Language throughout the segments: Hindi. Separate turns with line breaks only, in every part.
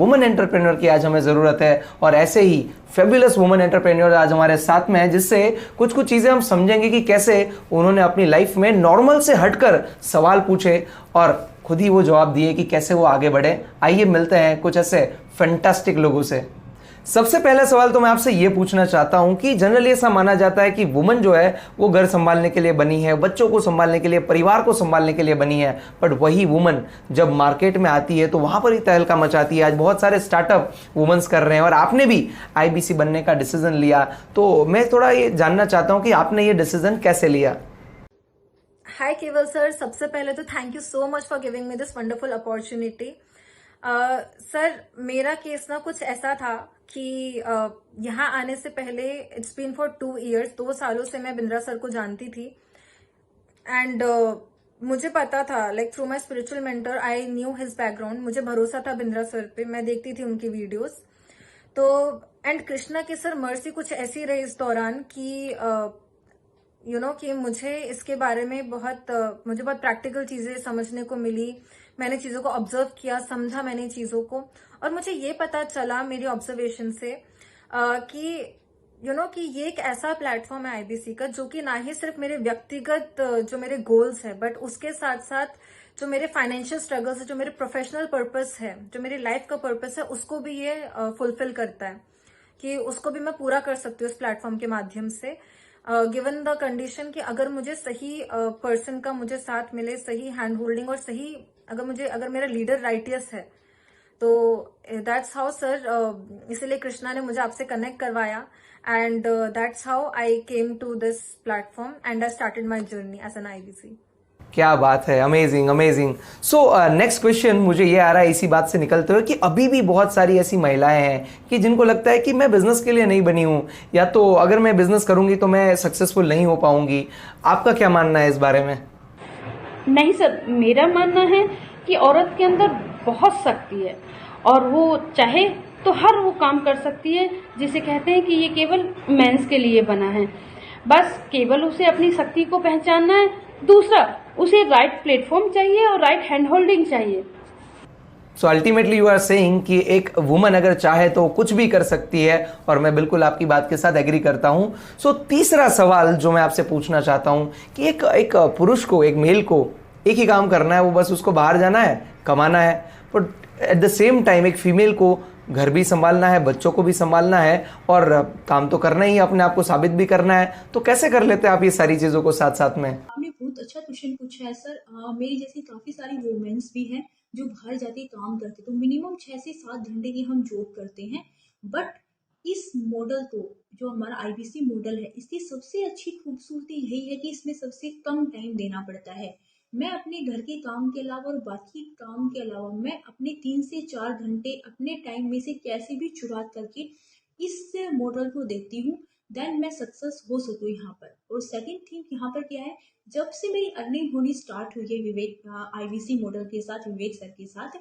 वुमेन एंटरप्रेन्योर की आज हमें ज़रूरत है और ऐसे ही फेबुलस वुमेन एंटरप्रेन्योर आज हमारे साथ में है, जिससे कुछ कुछ चीज़ें हम समझेंगे कि कैसे उन्होंने अपनी लाइफ में नॉर्मल से हटकर सवाल पूछे और खुद ही वो जवाब दिए कि कैसे वो आगे बढ़े। आइए मिलते हैं कुछ ऐसे फैंटास्टिक लोगों से। सबसे पहला सवाल तो मैं आपसे ये पूछना चाहता हूं कि जनरली ऐसा माना जाता है कि वुमन जो है वो घर संभालने के लिए बनी है, बच्चों को संभालने के लिए, परिवार को संभालने के लिए बनी है। बट वही वुमन जब मार्केट में आती है तो वहां पर ही तहलका मचाती है। आज बहुत सारे स्टार्टअप वुमेन्स कर रहे हैं और आपने भी आईबीसी बनने का डिसीजन लिया, तो मैं थोड़ा ये जानना चाहता हूँ कि आपने ये डिसीजन कैसे लिया।
हाय केवल सर, सबसे पहले तो thank you so much for giving me this wonderful opportunity. Sir, मेरा केस ना कुछ ऐसा था कि यहाँ आने से पहले इट्स बीन फॉर 2 years, 2 सालों से मैं बिंद्रा सर को जानती थी। एंड मुझे पता था, like through my spiritual mentor, I knew his background. मुझे भरोसा था बिंद्रा सर पे, मैं देखती थी उनकी वीडियोस। तो एंड कृष्णा की सर मर्सी कुछ ऐसी रही इस दौरान कि कि मुझे इसके बारे में मुझे बहुत प्रैक्टिकल चीजें समझने को मिली। मैंने चीजों को ऑब्जर्व किया, समझा मैंने चीजों को, और मुझे ये पता चला मेरी ऑब्जर्वेशन से कि कि ये एक ऐसा प्लेटफॉर्म है आईबीसी का, जो कि ना ही सिर्फ मेरे व्यक्तिगत जो मेरे गोल्स है, बट उसके साथ साथ जो मेरे फाइनेंशियल स्ट्रगल्स है, जो मेरे प्रोफेशनल पर्पस है, जो मेरी लाइफ का पर्पस है, उसको भी ये फुलफिल करता है कि उसको भी मैं पूरा कर सकती हूँ इस प्लेटफॉर्म के माध्यम से। गिवन द कंडीशन कि अगर मुझे सही पर्सन का मुझे साथ मिले, सही हैंड होल्डिंग, और सही अगर मेरा लीडर राइटियस है, तो दैट्स हाउ सर, इसीलिए कृष्णा ने मुझे आपसे कनेक्ट करवाया। And that's how I came to this platform and I started my journey as an IBC.
क्या बात है, amazing amazing. So next question मुझे ये आ रहा है इसी बात से निकलते हुए कि अभी भी बहुत सारी ऐसी महिलाएं हैं कि जिनको लगता है कि मैं बिजनेस के लिए नहीं बनी हूं, या तो अगर मैं बिजनेस करूंगी तो मैं सक्सेसफुल नहीं हो पाऊंगी। आपका क्या मानना है इस बारे में?
नहीं सर, मेरा मानना है कि औरत के अंदर बहुत शक्ति है और वो चाहे तो हर वो काम कर सकती है जिसे कहते हैं कि ये केवल मेंस के लिए बना है। बस केवल उसे अपनी शक्ति को पहचानना है। दूसरा, उसे राइट प्लेटफॉर्म चाहिए और राइट हैंड होल्डिंग चाहिए।
So ultimately you are saying कि एक वुमन अगर चाहे तो कुछ भी कर सकती है, और मैं बिल्कुल आपकी बात के साथ एग्री करता हूं। सो तीसरा सवाल जो मैं आपसे पूछना चाहता हूं कि एक पुरुष को, एक मेल को एक ही काम करना है, वो बस उसको बाहर जाना है, कमाना है, but at the same time एक फीमेल को घर भी संभालना है, बच्चों को भी संभालना है, और काम तो करना ही है, अपने आप को साबित भी करना है। तो कैसे कर लेते हैं आप ये सारी चीजों को साथ साथ में?
आपने बहुत अच्छा क्वेश्चन पूछा है सर। मेरी जैसी काफी सारी वुमेन्स भी हैं जो बाहर जाके काम करते, तो मिनिमम 6 से 7 घंटे की हम जॉब करते हैं। बट इस मॉडल को, जो हमारा आईबीसी मॉडल है, इसकी सबसे अच्छी खूबसूरती यही है कि इसमें सबसे कम टाइम देना पड़ता है। मैं अपने घर के काम के अलावा और बाकी काम के अलावा मैं अपने 3 से 4 घंटे अपने टाइम में से कैसे भी चुरा करके इस मॉडल को देखती हूँ, देन मैं सक्सेस हो सकूँ यहाँ पर। और सेकंड थिंग यहाँ पर क्या है, जब से मेरी अर्निंग होनी स्टार्ट हुई है विवेक आईबीसी मॉडल के साथ, विवेक सर के साथ,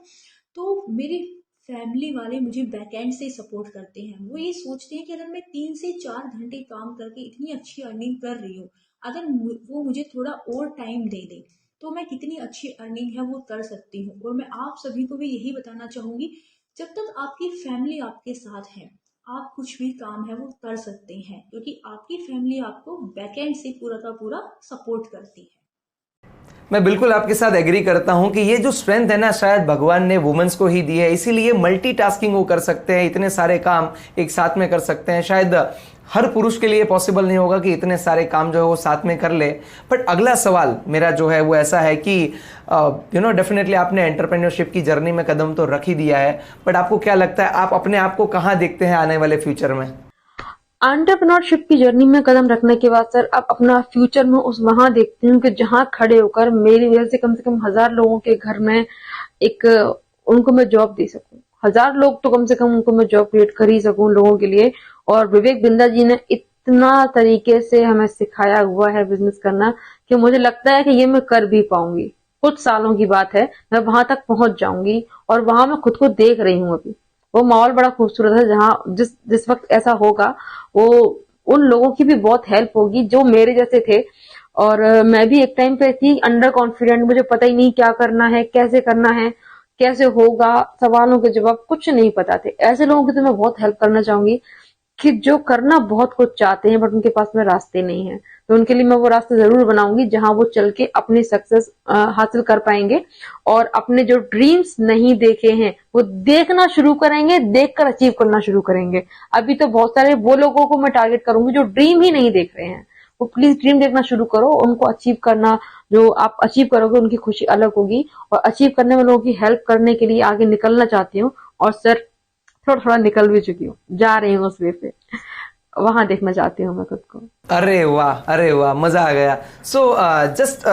तो मेरे फैमिली वाले मुझे बैकएंड से सपोर्ट करते हैं। वो ये सोचते हैं कि अगर मैं 3 से 4 घंटे काम करके इतनी अच्छी अर्निंग कर रही हूँ, अगर वो मुझे थोड़ा और टाइम दे दे तो मैं कितनी अच्छी अर्निंग है वो कर सकती हूँ। और मैं आप सभी को भी यही बताना चाहूंगी, जब तक आपकी फैमिली आपके साथ है, आप कुछ भी काम है वो कर सकते हैं, क्योंकि आपकी फैमिली आपको बैकएंड से पूरा का पूरा सपोर्ट करती है।
मैं बिल्कुल आपके साथ एग्री करता हूं कि ये जो स्ट्रेंथ है ना, शायद भगवान ने वुमेन्स को ही दी है, इसीलिए मल्टीटास्किंग वो कर सकते हैं, इतने सारे काम एक साथ में कर सकते हैं। शायद हर पुरुष के लिए पॉसिबल नहीं होगा कि इतने सारे काम जो है वो साथ में कर ले। बट अगला सवाल मेरा जो है वो ऐसा है कि डेफिनेटली आपने एंटरप्रेन्योरशिप की जर्नी में कदम तो रख ही दिया है, बट आपको क्या लगता है, आप अपने आप को कहाँ देखते हैं आने वाले फ्यूचर में?
एंटरप्रेन्योरशिप की जर्नी में कदम रखने के बाद सर, अब अपना फ्यूचर में वहां देखती हूँ कि जहां खड़े होकर मेरी वजह से कम 1000 लोगों के घर में उनको मैं जॉब दे सकूं। 1000 लोग तो कम से कम उनको मैं जॉब क्रिएट कर ही सकूं लोगों के लिए। और विवेक बिंदा जी ने इतना तरीके से हमें सिखाया हुआ है बिजनेस करना कि मुझे लगता है कि ये मैं कर भी पाऊंगी। कुछ सालों की बात है, मैं वहां तक पहुंच जाऊंगी, और वहां मैं खुद को देख रही हूँ। अभी वो माहौल बड़ा खूबसूरत है, जहाँ जिस वक्त ऐसा होगा वो उन लोगों की भी बहुत हेल्प होगी जो मेरे जैसे थे। और मैं भी एक टाइम पे थी अंडर कॉन्फिडेंट, मुझे पता ही नहीं क्या करना है, कैसे करना है, कैसे होगा, सवालों के जवाब कुछ नहीं पता थे। ऐसे लोगों की तो मैं बहुत हेल्प करना चाहूंगी कि जो करना बहुत कुछ चाहते हैं बट उनके पास में रास्ते नहीं है, तो उनके लिए मैं वो रास्ते जरूर बनाऊंगी जहां वो चल के अपनी सक्सेस हासिल कर पाएंगे और अपने जो ड्रीम्स नहीं देखे हैं वो देखना शुरू करेंगे, देखकर अचीव करना शुरू करेंगे। अभी तो बहुत सारे वो लोगों को मैं टारगेट करूंगी जो ड्रीम ही नहीं देख रहे हैं, वो प्लीज ड्रीम देखना शुरू करो, उनको अचीव करना, जो आप अचीव करोगे उनकी खुशी अलग होगी। और अचीव करने में लोगों की हेल्प करने के लिए आगे निकलना चाहती हूँ, और सर थोड़ा थोड़ा निकल भी चुकी हूँ, जा रही हूँ उस वे पे, वहां देखना चाहती हूँ मैं खुद को।
अरे वाह, मजा आ गया। सो जस्ट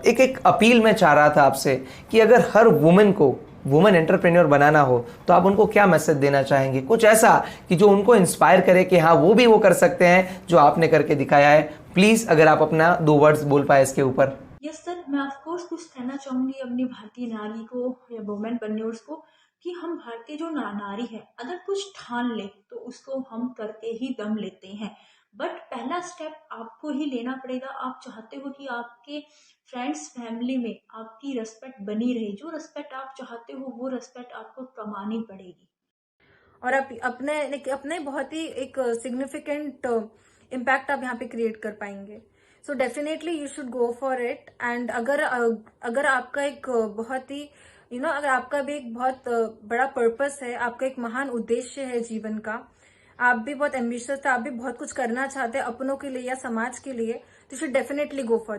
एक अपील मैं चाह रहा था आपसे कि अगर हर वुमेन को वुमेन एंटरप्रेन्योर बनाना हो तो आप उनको क्या मैसेज देना चाहेंगे, कुछ ऐसा कि जो उनको इंस्पायर करे कि हाँ वो भी वो कर सकते हैं जो आपने करके दिखाया है। प्लीज अगर आप अपना 2 वर्ड्स बोल पाए इसके ऊपर।
यस सर, मैं ऑफ कोर्स कुछ कहना चाहूंगी अपनी भारतीय नारी को या वुमेन बन्योर्स को कि हम भारतीय जो नारी है अगर कुछ ठान ले तो उसको हम करके ही दम लेते हैं। बट पहला स्टेप आपको ही लेना पड़ेगा। आप चाहते हो कि आपके फ्रेंड्स फैमिली में आपकी रिस्पेक्ट बनी रहे, जो रिस्पेक्ट आप चाहते हो वो रिस्पेक्ट आपको कमानी पड़ेगी।
और अपने बहुत ही एक सिग्निफिकेंट इम्पैक्ट आप यहाँ पे क्रिएट कर पाएंगे। So definitely you should go for it. And अगर आपका एक बहुत ही अगर आपका भी एक बहुत बड़ा पर्पस है, आपका एक महान उद्देश्य है जीवन का, आप भी बहुत एम्बिशियस है, आप भी बहुत कुछ करना चाहते हैं अपनों के लिए या समाज के लिए, तो you should definitely go for